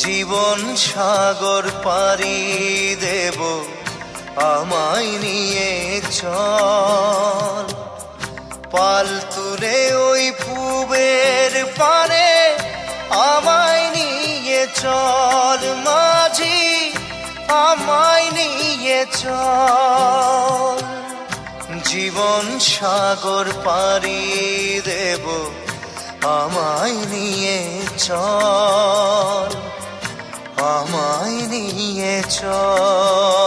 জীবন সাগর পাড়ি দেব, আমায় নিয়ে চল। পাল তুলে ওই পুবের পারে আমায় নিয়ে চল মাঝি, আমায় নিয়ে চল। জীবন সাগর পাড়ি দেব, আমায় নিয়ে চল, আমায় নিয়ে চল।